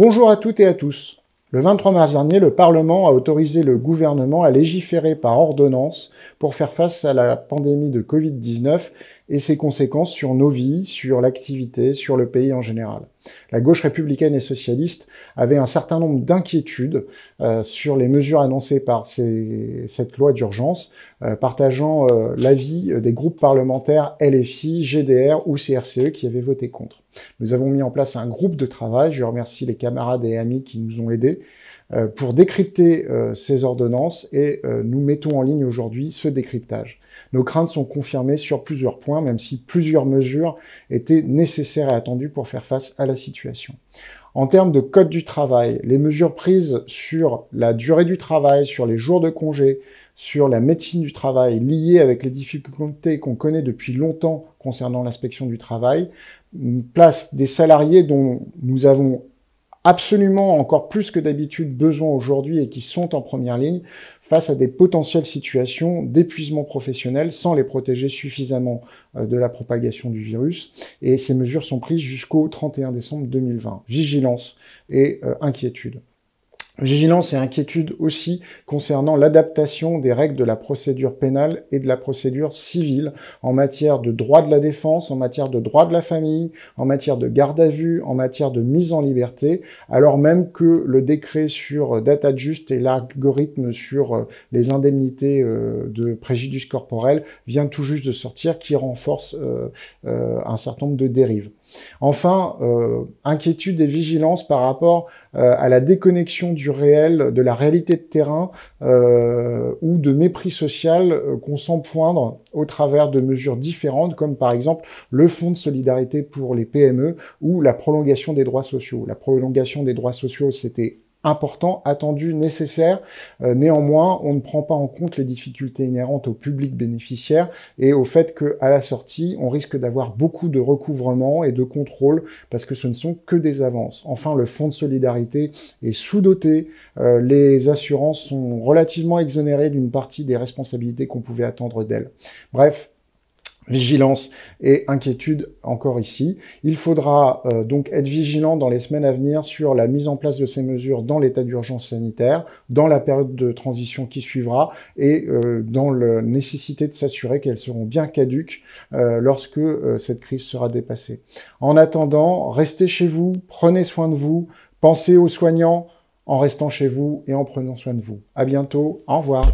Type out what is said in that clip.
Bonjour à toutes et à tous. Le 23 mars dernier, le Parlement a autorisé le gouvernement à légiférer par ordonnance pour faire face à la pandémie de Covid-19 et ses conséquences sur nos vies, sur l'activité, sur le pays en général. La gauche républicaine et socialiste avait un certain nombre d'inquiétudes sur les mesures annoncées par cette loi d'urgence, partageant l'avis des groupes parlementaires LFI, GDR ou CRCE qui avaient voté contre. Nous avons mis en place un groupe de travail, je remercie les camarades et amis qui nous ont aidés, pour décrypter ces ordonnances et nous mettons en ligne aujourd'hui ce décryptage. Nos craintes sont confirmées sur plusieurs points, même si plusieurs mesures étaient nécessaires et attendues pour faire face à la situation. En termes de code du travail, les mesures prises sur la durée du travail, sur les jours de congé, sur la médecine du travail liées avec les difficultés qu'on connaît depuis longtemps concernant l'inspection du travail, placent des salariés dont nous avons absolument encore plus que d'habitude besoin aujourd'hui et qui sont en première ligne face à des potentielles situations d'épuisement professionnel sans les protéger suffisamment de la propagation du virus. Et ces mesures sont prises jusqu'au 31 décembre 2020. Vigilance et inquiétude. Vigilance et inquiétude aussi concernant l'adaptation des règles de la procédure pénale et de la procédure civile en matière de droit de la défense, en matière de droit de la famille, en matière de garde à vue, en matière de mise en liberté, alors même que le décret sur DataJust et l'algorithme sur les indemnités de préjudice corporel vient tout juste de sortir, qui renforce un certain nombre de dérives. Enfin, inquiétude et vigilance par rapport à la déconnexion du réel, de la réalité de terrain ou de mépris social qu'on sent poindre au travers de mesures différentes, comme par exemple le fonds de solidarité pour les PME ou la prolongation des droits sociaux. La prolongation des droits sociaux, c'était important, attendu, nécessaire. Néanmoins, on ne prend pas en compte les difficultés inhérentes au public bénéficiaire et au fait qu'à la sortie, on risque d'avoir beaucoup de recouvrement et de contrôle parce que ce ne sont que des avances. Enfin, le fonds de solidarité est sous-doté. Les assurances sont relativement exonérées d'une partie des responsabilités qu'on pouvait attendre d'elles. Bref, vigilance et inquiétude encore ici. Il faudra donc être vigilant dans les semaines à venir sur la mise en place de ces mesures dans l'état d'urgence sanitaire, dans la période de transition qui suivra et dans la nécessité de s'assurer qu'elles seront bien caduques lorsque cette crise sera dépassée. En attendant, restez chez vous, prenez soin de vous, pensez aux soignants en restant chez vous et en prenant soin de vous. À bientôt, au revoir.